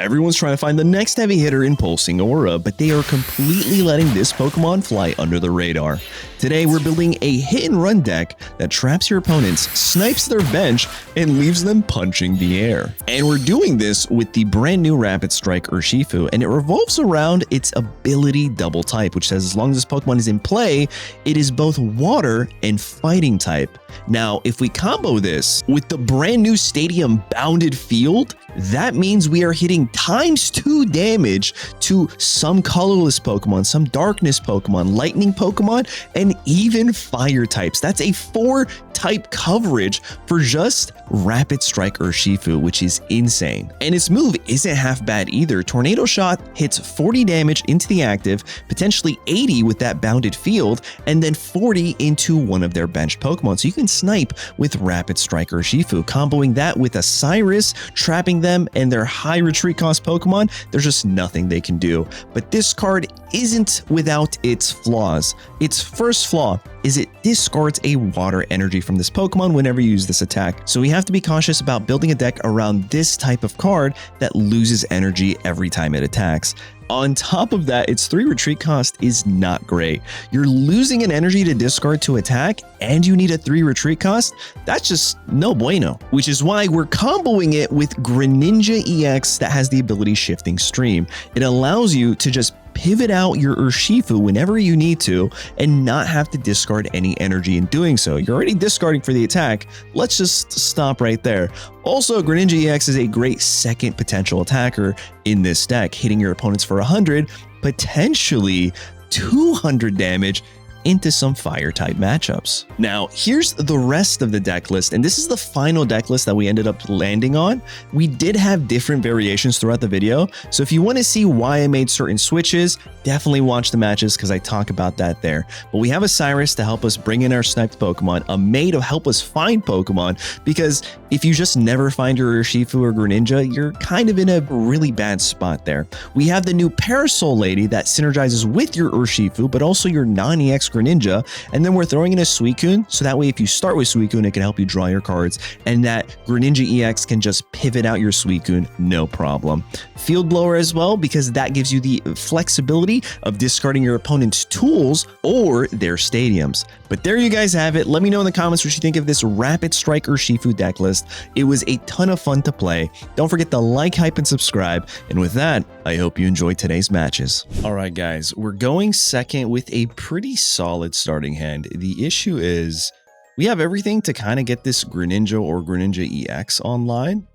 Everyone's trying to find the next heavy hitter in Pulsing Aura, but they are completely letting this Pokemon fly under the radar. Today, we're building a hit-and-run deck that traps your opponents, snipes their bench, and leaves them punching the air. And we're doing this with the brand new Rapid Strike Urshifu, and it revolves around its ability double type, which says as long as this Pokemon is in play, it is both water and fighting type. Now, if we combo this with the brand new Stadium Bounded Field, that means we are hitting ×2 damage to some colorless Pokemon, some darkness Pokemon, lightning Pokemon, and even fire types. That's a 4-type coverage for just Rapid Strike Urshifu, which is insane. And its move isn't half bad either. Tornado Shot hits 40 damage into the active, potentially 80 with that Bounded Field, and then 40 into one of their benched Pokemon. So you can snipe with Rapid Strike Urshifu. Comboing that with a Cyrus, trapping them and their high retreat cost Pokemon, there's just nothing they can do. But this card isn't without its flaws. Its first flaw is it discards a water energy from this Pokemon whenever you use this attack. So we have to be cautious about building a deck around this type of card that loses energy every time it attacks. On top of that, its 3 retreat cost is not great. You're losing an energy to discard to attack, and you need a 3 retreat cost? That's just no bueno. Which is why we're comboing it with Greninja EX that has the ability Shifting Stream. It allows you to just pivot out your Urshifu whenever you need to and not have to discard any energy in doing so. You're already discarding for the attack. Let's just stop right there. Also, Greninja EX is a great second potential attacker in this deck, hitting your opponents for 100, potentially 200 damage into some fire type matchups. Now, here's the rest of the deck list, and this is the final deck list that we ended up landing on. We did have different variations throughout the video, so if you want to see why I made certain switches, definitely watch the matches because I talk about that there. But we have a Cyrus to help us bring in our sniped Pokemon, a May to help us find Pokemon, because if you just never find your Urshifu or Greninja, you're kind of in a really bad spot there. We have the new Parasol Lady that synergizes with your Urshifu, but also your non-EX Greninja, and then we're throwing in a Suicune, so that way if you start with Suicune, it can help you draw your cards, and that Greninja EX can just pivot out your Suicune, no problem. Field Blower as well, because that gives you the flexibility of discarding your opponent's tools or their stadiums. But there you guys have it. Let me know in the comments what you think of this Rapid Strike Urshifu deck list. It was a ton of fun to play. Don't forget to like, hype, and subscribe. And with that, I hope you enjoyed today's matches. All right, guys, we're going second with a pretty solid starting hand. The issue is we have everything to kind of get this Greninja or Greninja EX online,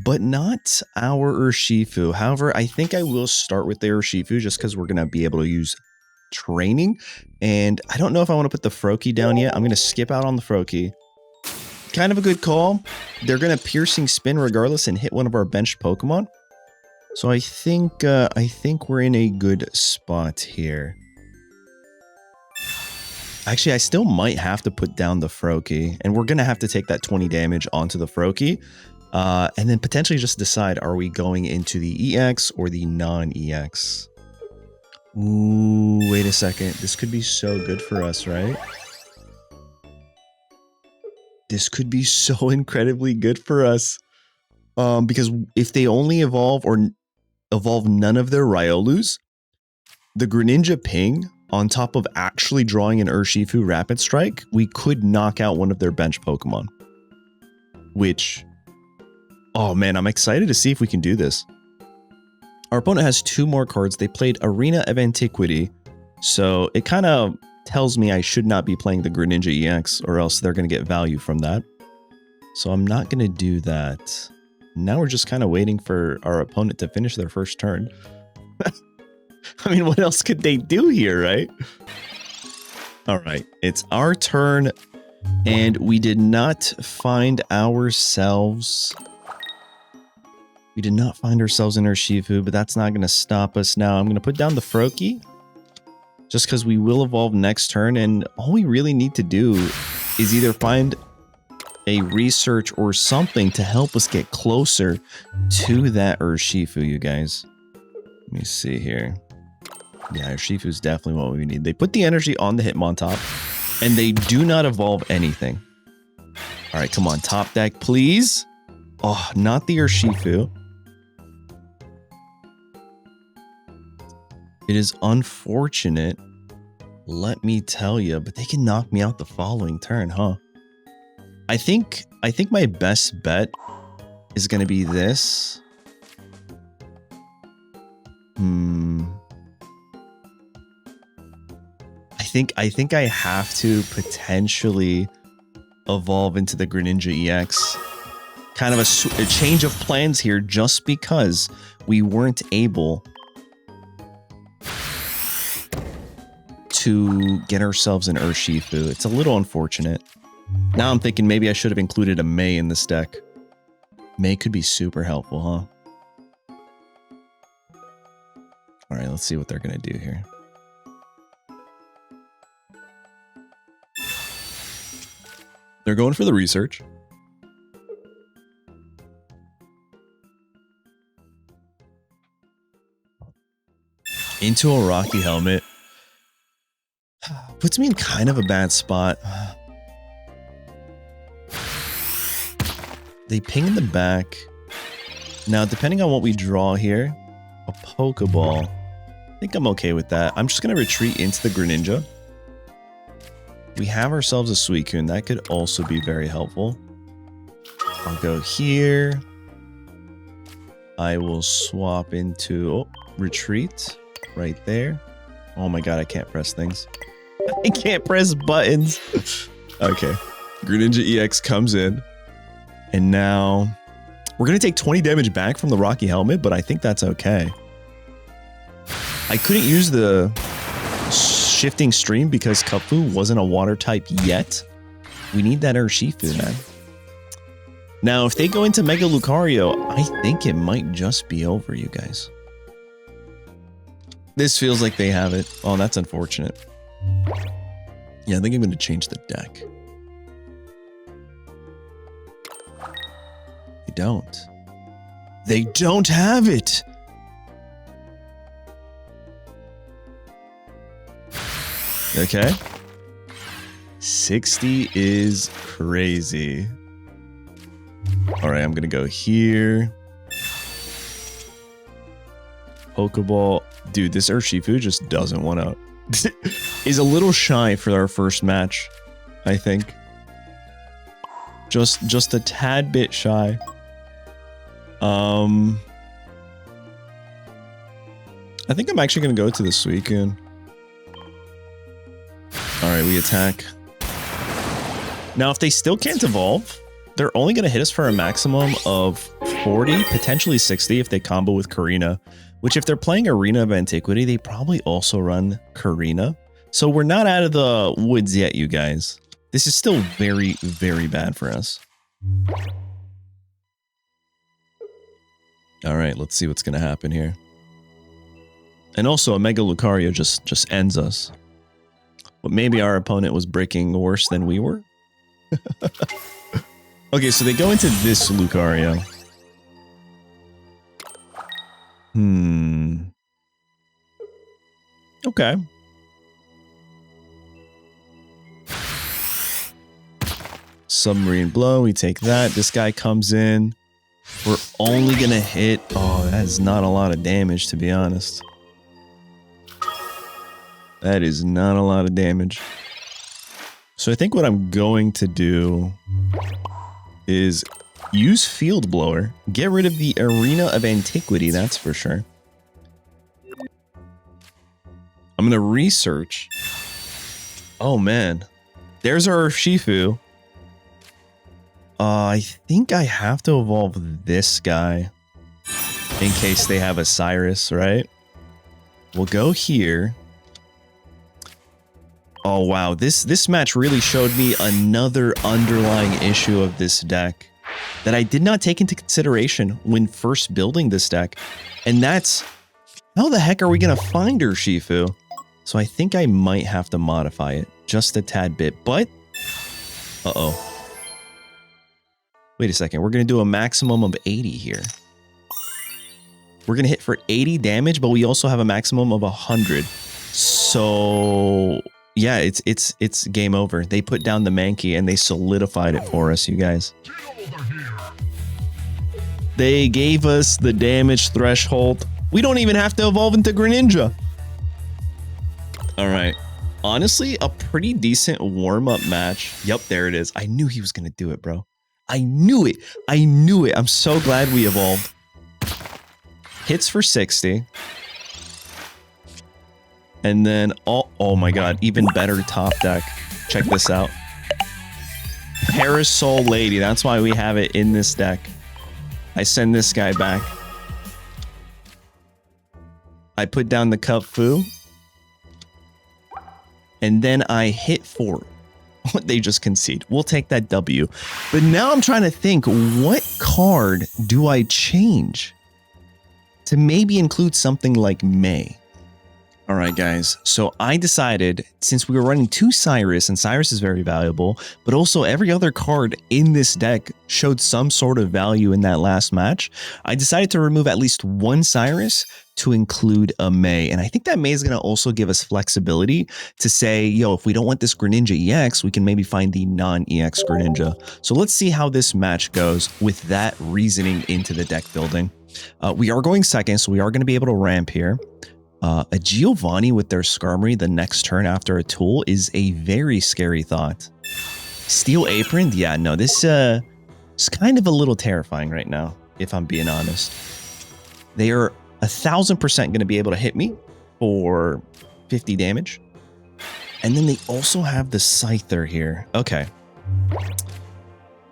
but not our Urshifu. However, I think I will start with the Urshifu just because we're going to be able to use training. And I don't know if I want to put the Froakie down yet. I'm going to skip out on the Froakie. Kind of a good call. They're going to Piercing Spin regardless and hit one of our benched Pokemon. So I think we're in a good spot here. Actually, I still might have to put down the Froakie, and we're going to have to take that 20 damage onto the Froakie, and then potentially just decide, are we going into the EX or the non-EX? Ooh, wait a second. This could be so good for us, right? This could be so incredibly good for us. Because if they only evolve or evolve none of their Riolus, the Greninja Ping, on top of actually drawing an Urshifu Rapid Strike, we could knock out one of their bench Pokemon. Which, oh man, I'm excited to see if we can do this. Our opponent has 2 more cards. They played Arena of Antiquity, so it kind of tells me I should not be playing the Greninja EX, or else they're going to get value from that. So I'm not going to do that. Now we're just kind of waiting for our opponent to finish their first turn. I mean, what else could they do here, right? All right, it's our turn, and we did not find ourselves... We did not find ourselves in Urshifu, but that's not going to stop us now. I'm going to put down the Froakie, just because we will evolve next turn, and all we really need to do is either find a research or something to help us get closer to that Urshifu, you guys. Let me see here. Yeah, Urshifu is definitely what we need. They put the energy on the Hitmontop, and they do not evolve anything. All right, come on, top deck, please. Oh, not the Urshifu. It is unfortunate, let me tell you, but they can knock me out the following turn, huh? I think my best bet is going to be this. I think I have to potentially evolve into the Greninja EX. Kind of a change of plans here just because we weren't able to get ourselves an Urshifu. It's a little unfortunate. Now I'm thinking maybe I should have included a May in this deck. May could be super helpful, huh? All right, let's see what they're going to do here. They're going for the research. Into a Rocky Helmet. Puts me in kind of a bad spot. They ping in the back. Now, depending on what we draw here, a Pokeball. I think I'm okay with that. I'm just going to retreat into the Greninja. We have ourselves a Suicune. That could also be very helpful. I'll go here. I will swap into retreat right there. Oh my god, I can't press things. I can't press buttons. Okay. Greninja EX comes in. And now we're going to take 20 damage back from the Rocky Helmet, but I think that's okay. I couldn't use the Shifting Stream because Kafu wasn't a water type yet. We need that Urshifu, man. Now, if they go into Mega Lucario, I think it might just be over, you guys. This feels like they have it. Oh, that's unfortunate. Yeah, I think I'm going to change the deck. They don't. They don't have it! Okay. 60 is crazy. Alright, I'm gonna go here. Pokeball. Dude, this Urshifu just doesn't want to... is a little shy for our first match, I think. Just a tad bit shy. I think I'm actually gonna go to the Suicune. Alright, we attack. Now, if they still can't evolve, they're only going to hit us for a maximum of 40, potentially 60 if they combo with Karina. Which, if they're playing Arena of Antiquity, they probably also run Karina. So we're not out of the woods yet, you guys. This is still very, very bad for us. Alright, let's see what's going to happen here. And also, a Mega Lucario just ends us. But maybe our opponent was breaking worse than we were. Okay, so they go into this Lucario. Okay. Submarine Blow, we take that. This guy comes in. We're only gonna hit... Oh, that is not a lot of damage, to be honest. That is not a lot of damage. So I think what I'm going to do is use Field Blower. Get rid of the Arena of Antiquity, that's for sure. I'm going to research. Oh, man. There's our Urshifu. I think I have to evolve this guy in case they have a Cyrus, right? We'll go here. Oh, wow. This match really showed me another underlying issue of this deck that I did not take into consideration when first building this deck. And that's, how the heck are we going to find Urshifu? So I think I might have to modify it just a tad bit, but... Uh-oh. Wait a second. We're going to do a maximum of 80 here. We're going to hit for 80 damage, but we also have a maximum of 100. So... yeah, it's game over. They put down the Mankey and they solidified it for us, you guys. They gave us the damage threshold. We don't even have to evolve into Greninja. All right. Honestly, a pretty decent warm-up match. Yep, there it is. I knew he was going to do it, bro. I knew it. I knew it. I'm so glad we evolved. Hits for 60. And then, oh my god, even better top deck. Check this out. Parasol Lady. That's why we have it in this deck. I send this guy back. I put down the Cup Fu. And then I hit 4. They just concede. We'll take that W. But now I'm trying to think, what card do I change to maybe include something like May? All right, guys. So I decided, since we were running 2 Cyrus, and Cyrus is very valuable, but also every other card in this deck showed some sort of value in that last match, I decided to remove at least 1 Cyrus to include a May. And I think that May is going to also give us flexibility to say, yo, if we don't want this Greninja EX, we can maybe find the non-EX Greninja. So let's see how this match goes with that reasoning into the deck building. We are going second, so we are going to be able to ramp here. A Giovanni with their Skarmory the next turn after a tool is a very scary thought. Steel Apron? Yeah, no, this is kind of a little terrifying right now, if I'm being honest. They are 1000% going to be able to hit me for 50 damage. And then they also have the Scyther here. Okay.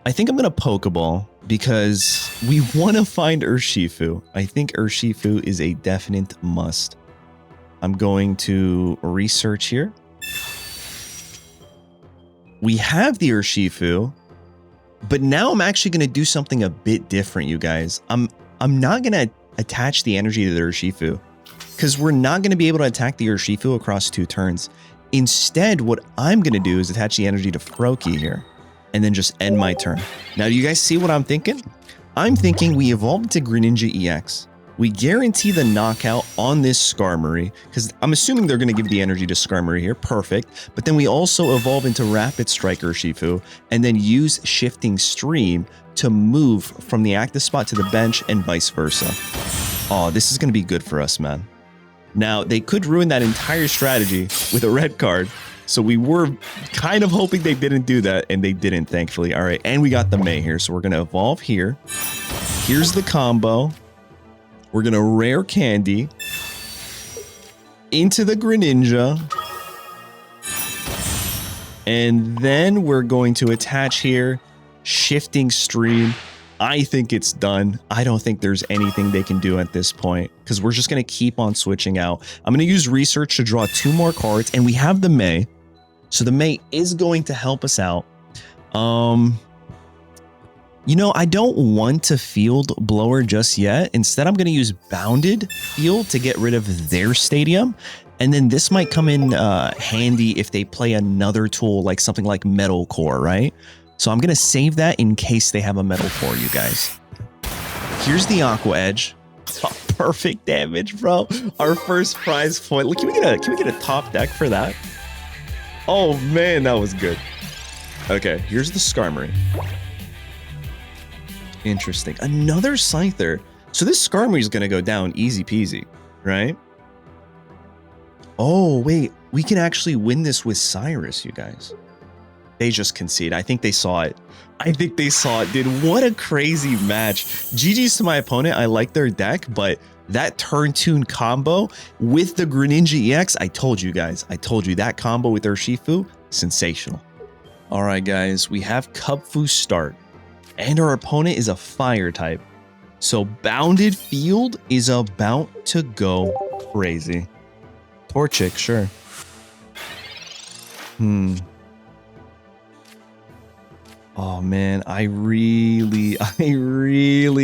I think I'm going to Pokeball because we want to find Urshifu. I think Urshifu is a definite must. I'm going to research here. We have the Urshifu, but now I'm actually going to do something a bit different, you guys. I'm not going to attach the energy to the Urshifu because we're not going to be able to attack the Urshifu across 2 turns. Instead, what I'm going to do is attach the energy to Froakie here and then just end my turn. Now, do you guys see what I'm thinking? I'm thinking we evolve into Greninja EX. We guarantee the knockout on this Skarmory, because I'm assuming they're going to give the energy to Skarmory here. Perfect. But then we also evolve into Rapid Strike Urshifu, and then use Shifting Stream to move from the active spot to the bench and vice versa. Oh, this is going to be good for us, man. Now, they could ruin that entire strategy with a red card, so we were kind of hoping they didn't do that, and they didn't, thankfully. All right, and we got the May here, so we're going to evolve here. Here's the combo. We're going to Rare Candy into the Greninja. And then we're going to attach here Shifting Stream. I think it's done. I don't think there's anything they can do at this point because we're just going to keep on switching out. I'm going to use Research to draw 2 more cards, and we have the May. So the May is going to help us out. You know, I don't want to Field Blower just yet. Instead, I'm going to use Bounded Field to get rid of their stadium. And then this might come in handy if they play another tool, like something like Metal Core, right? So I'm going to save that in case they have a Metal Core, you guys. Here's the Aqua Edge. Oh, perfect damage, bro. Our first prize point. Look, can we get a top deck for that? Oh, man, that was good. Okay, here's the Skarmory. Interesting. Another Scyther. So this Skarmory is going to go down easy peasy, right? Oh, wait. We can actually win this with Cyrus, you guys. They just concede. I think they saw it. I think they saw it, dude. What a crazy match. GG's to my opponent. I like their deck, but that turn tune combo with the Greninja EX, I told you guys. I told you that combo with Urshifu, sensational. All right, guys. We have Cupfu start. And our opponent is a fire type. So Bounded Field is about to go crazy. Torchic, sure. Oh man, I really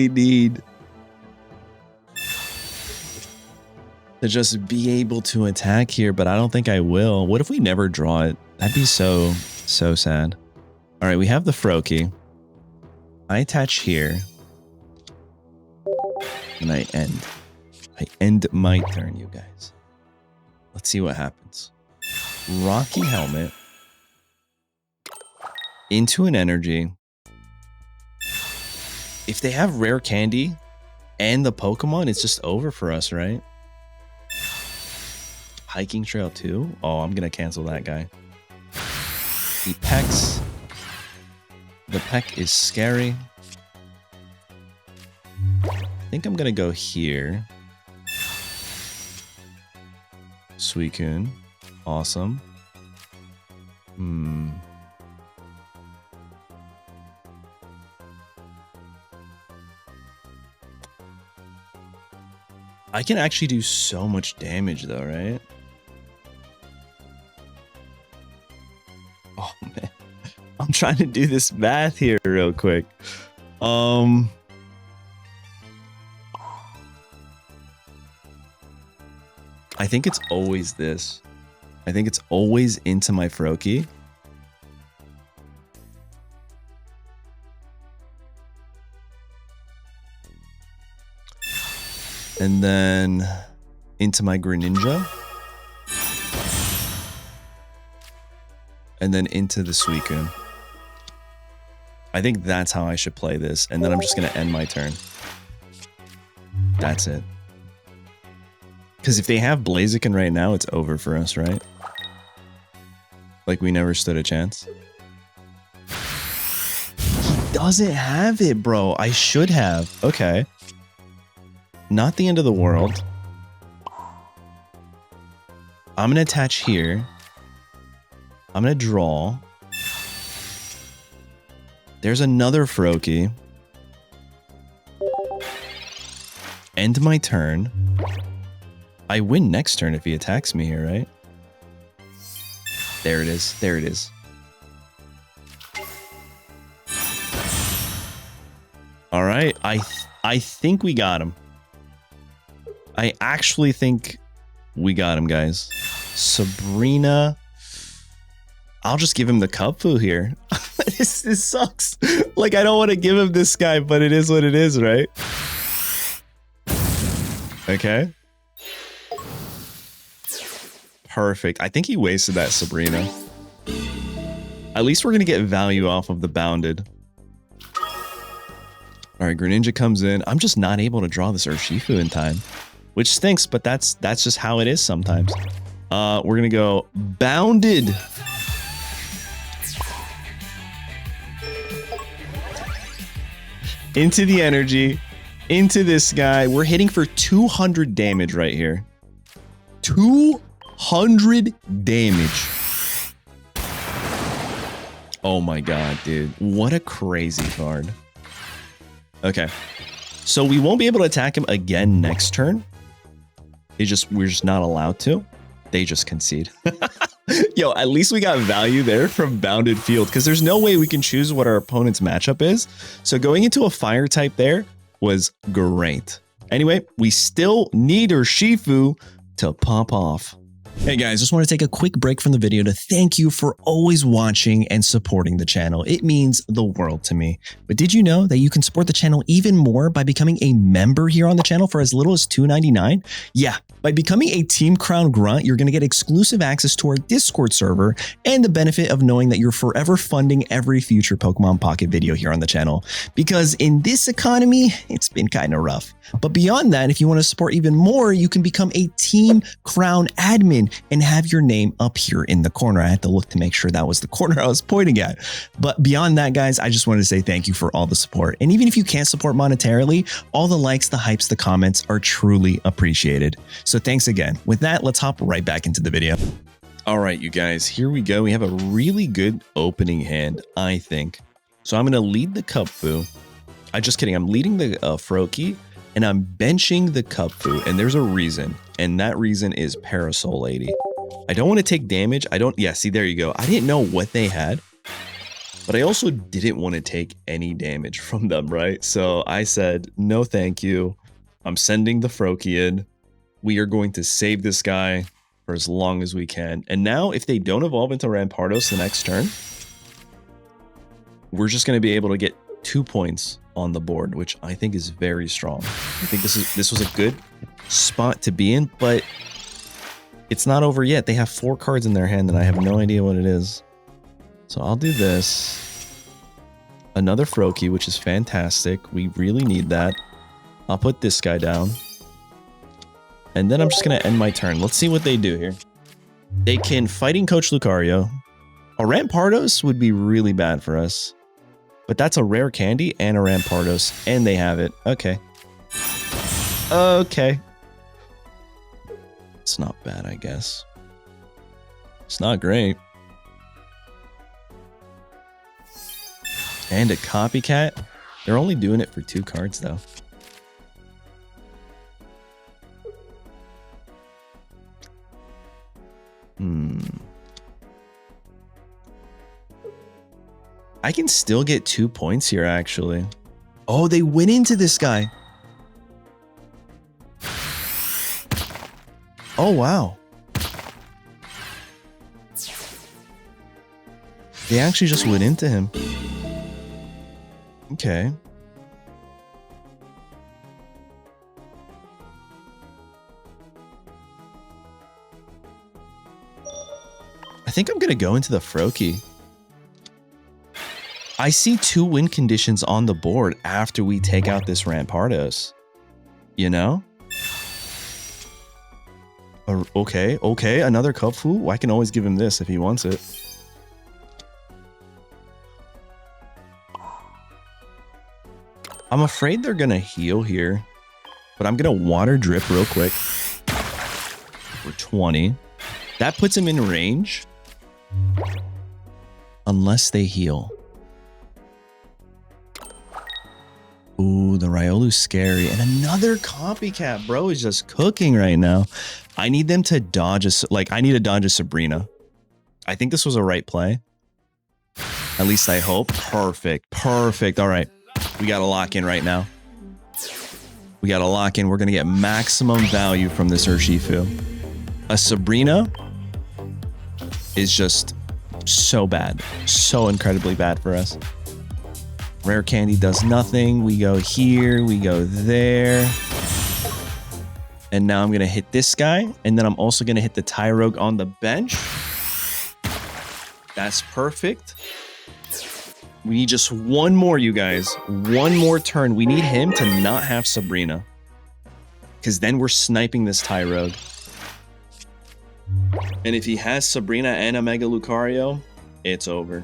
need to just be able to attack here, but I don't think I will. What if we never draw it? That'd be so sad. All right, we have the Froakie. I attach here. And I end my turn, you guys. Let's see what happens. Rocky Helmet. Into an energy. If they have Rare Candy and the Pokemon, it's just over for us, right? Hiking Trail 2? Oh, I'm going to cancel that guy. He pecks. The peck is scary. I think I'm going to go here. Suicune. Awesome. I can actually do so much damage though, right? Oh man. I'm trying to do this math here real quick. I think it's always this. I think it's always into my Froakie. And then into my Greninja. And then into the Suicune. I think that's how I should play this. And then I'm just going to end my turn. That's it. Because if they have Blaziken right now, it's over for us, right? Like we never stood a chance. He doesn't have it, bro. I should have. Okay. Not the end of the world. I'm going to attach here. I'm going to draw. There's another Froakie. End my turn. I win next turn if he attacks me here, right? There it is. There it is. All right. I think we got him. I actually think we got him, guys. Sabrina. I'll just give him the Cubfu here. This sucks. Like, I don't want to give him this guy, but it is what it is, right? Okay. Perfect. I think he wasted that Sabrina. At least we're going to get value off of the bounded. All right, Greninja comes in. I'm just not able to draw this Urshifu in time, which stinks, but that's just how it is sometimes. We're going to go bounded. Into the energy. Into this guy. We're hitting for 200 damage right here. 200 damage. Oh my god, dude. What a crazy card. Okay. So we won't be able to attack him again next turn. We're just not allowed to. They just concede. Yo, at least we got value there from Bounded Field, because there's no way we can choose what our opponent's matchup is. So going into a fire type there was great. Anyway, we still need Urshifu to pop off. Hey guys, just want to take a quick break from the video to thank you for always watching and supporting the channel. It means the world to me. But did you know that you can support the channel even more by becoming a member here on the channel for as little as $2.99? Yeah, by becoming a Team Crown Grunt, you're going to get exclusive access to our Discord server and the benefit of knowing that you're forever funding every future Pokemon Pocket video here on the channel. Because in this economy, it's been kind of rough. But beyond that, if you want to support even more, you can become a Team Crown admin and have your name up here in the corner. I had to look to make sure that was the corner I was pointing at. But beyond that, guys, I just wanted to say thank you for all the support. And even if you can't support monetarily, all the likes, the hypes, the comments are truly appreciated. So thanks again. With that, let's hop right back into the video. All right, you guys, here we go. We have a really good opening hand, I think. So I'm going to lead the Cubfu. Just kidding. I'm leading the Froakie. And I'm benching the Cubfu, and there's a reason, and that reason is Parasol Lady. I don't want to take damage. Yeah, see, there you go. I didn't know what they had, but I also didn't want to take any damage from them, right? So I said, no, thank you. I'm sending the Froakie in. We are going to save this guy for as long as we can. And now, if they don't evolve into Rampardos the next turn, we're just going to be able to get 2 points on the board, which I think is very strong. I think this was a good spot to be in, but it's not over yet. They have 4 cards in their hand and I have no idea what it is. So I'll do this. Another Froakie, which is fantastic. We really need that. I'll put this guy down. And then I'm just going to end my turn. Let's see what they do here. They can Fighting Coach Lucario. A Rampardos would be really bad for us. But that's a rare candy and a Rampardos. And they have it. Okay. Okay. It's not bad, I guess. It's not great. And a Copycat. They're only doing it for 2 cards, though. I can still get 2 points here, actually. Oh, they went into this guy. Oh, wow. They actually just went into him. Okay. I think I'm going to go into the Froakie. I see 2 win conditions on the board after we take out this Rampardos. You know? Okay, okay, another Cupfu. I can always give him this if he wants it. I'm afraid they're going to heal here. But I'm going to Water Drip real quick. For 20. That puts him in range. Unless they heal. Ooh, the Riolu's scary. And another Copycat, bro, is just cooking right now. I need them to dodge I need to dodge a Sabrina. I think this was a right play. At least I hope. Perfect. Perfect. All right. We got to lock in right now. We got to lock in. We're going to get maximum value from this Urshifu. A Sabrina is just so bad. So incredibly bad for us. Rare candy does nothing. We go here. We go there. And now I'm going to hit this guy. And then I'm also going to hit the Tyrogue on the bench. That's perfect. We need just one more, you guys. One more turn. We need him to not have Sabrina. Because then we're sniping this Tyrogue. And if he has Sabrina and a Mega Lucario, it's over.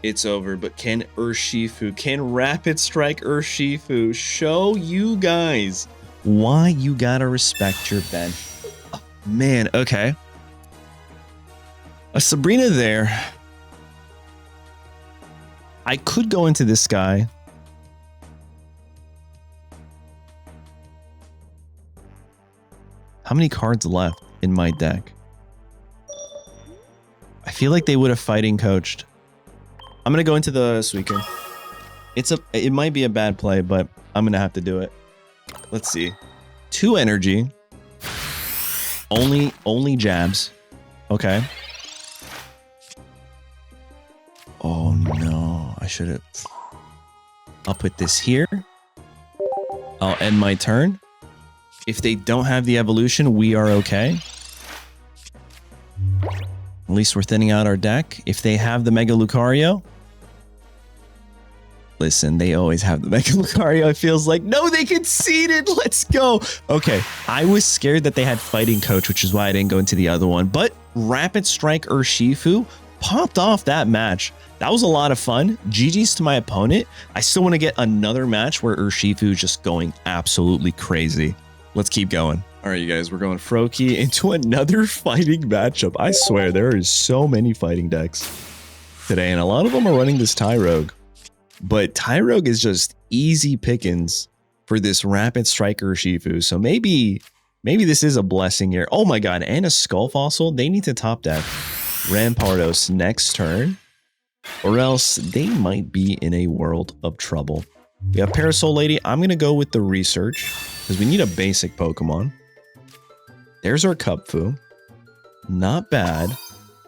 It's over, but can Urshifu, can Rapid Strike Urshifu show you guys why you gotta respect your bench? Oh, man, okay. A Sabrina there. I could go into this guy. How many cards left in my deck? I feel like they would have Fighting Coached. I'm going to go into the Suicune. It might be a bad play, but I'm going to have to do it. Let's see. 2 energy. Only jabs. Okay. Oh no, I should have. I'll put this here. I'll end my turn. If they don't have the evolution, we are okay. At least we're thinning out our deck. If they have the Mega Lucario. Listen, they always have the Mega Lucario. It feels like, no, they conceded. Let's go. Okay, I was scared that they had Fighting Coach, which is why I didn't go into the other one. But Rapid Strike Urshifu popped off that match. That was a lot of fun. GG's to my opponent. I still want to get another match where Urshifu is just going absolutely crazy. Let's keep going. All right, you guys, we're going Froakie into another fighting matchup. I swear, there is so many fighting decks today, and a lot of them are running this Tyrogue. But Tyrogue is just easy pickings for this Rapid Strike Urshifu. So maybe this is a blessing here. Oh my god, and a Skull Fossil. They need to top deck Rampardos next turn, or else they might be in a world of trouble. We have Parasol Lady. I'm going to go with the Research because we need a basic Pokemon. There's our Cupfu. Not bad.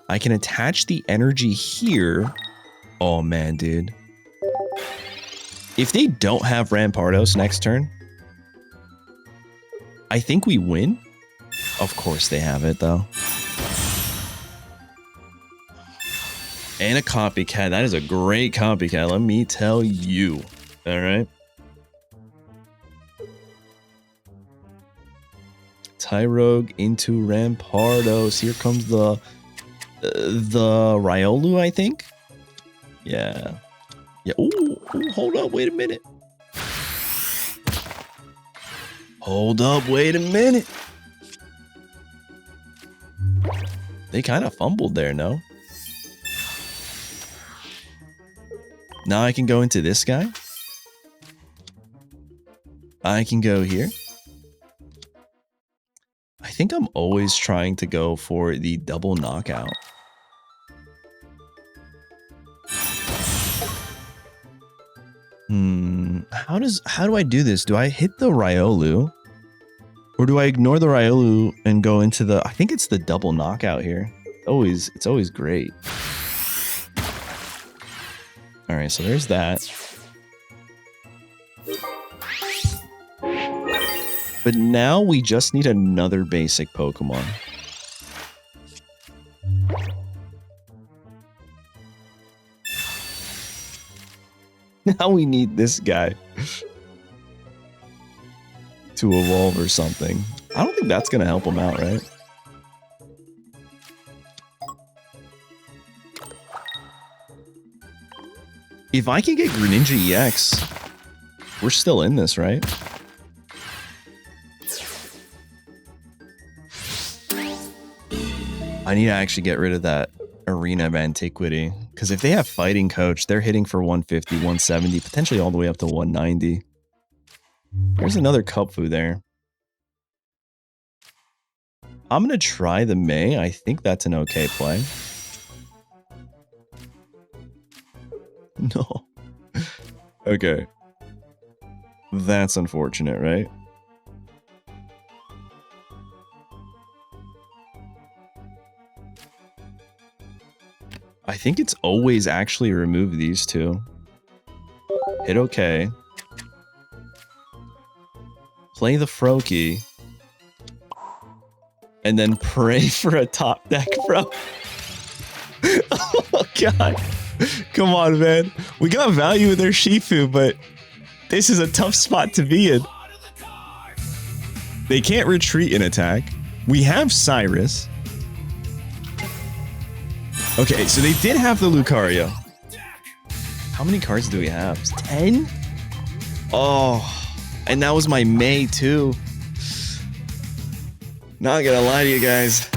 I can attach the energy here. Oh man, dude. If they don't have Rampardos next turn, I think we win. Of course they have it, though. And a Copycat. That is a great Copycat, let me tell you. All right. Tyrogue into Rampardos. Here comes the Riolu, I think. Yeah. Yeah. Ooh, hold up. Wait a minute. Hold up. Wait a minute. They kind of fumbled there, no? Now I can go into this guy. I can go here. I think I'm always trying to go for the double knockout. How do I do this? Do I hit the Riolu? Or do I ignore the Riolu and go into the... I think it's the double knockout here. It's always great. Alright, so there's that. But now we just need another basic Pokemon. Now we need this guy to evolve or something. I don't think that's going to help him out, right? If I can get Greninja EX, we're still in this, right? I need to actually get rid of that Arena of Antiquity. Because if they have Fighting Coach, they're hitting for 150, 170, potentially all the way up to 190. There's another Cupfu there. I'm going to try the May. I think that's an okay play. No. Okay. That's unfortunate, right? I think it's always actually remove these two. Hit okay. Play the Froakie. And then pray for a top deck, bro. Oh, God. Come on, man. We got value with Urshifu, but this is a tough spot to be in. They can't retreat in attack. We have Cyrus. Okay, so they did have the Lucario. How many cards do we have? 10? Oh, and that was my May too. Not gonna lie to you guys.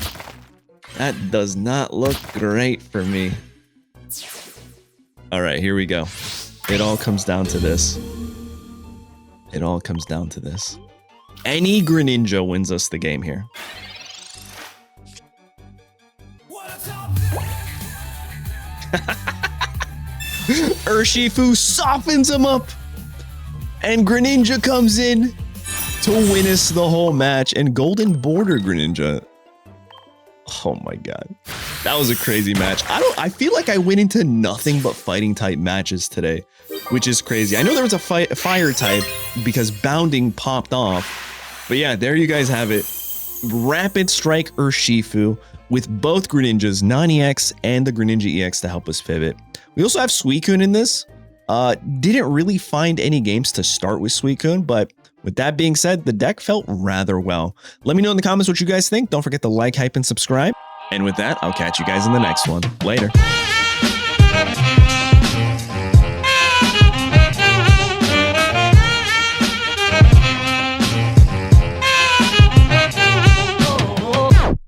That does not look great for me. All right, here we go. It all comes down to this. It all comes down to this. Any Greninja wins us the game here. Urshifu softens him up, and Greninja comes in to win us the whole match. And Golden Border Greninja. Oh my God, that was a crazy match. I feel like I went into nothing but fighting type matches today, which is crazy. I know there was a fire type because bounding popped off, but yeah, there you guys have it. Rapid Strike Urshifu with both Greninjas, non-EX and the Greninja EX to help us pivot. We also have Suicune in this. Didn't really find any games to start with Suicune, but with that being said, the deck felt rather well. Let me know in the comments what you guys think. Don't forget to like, hype, and subscribe. And with that, I'll catch you guys in the next one. Later.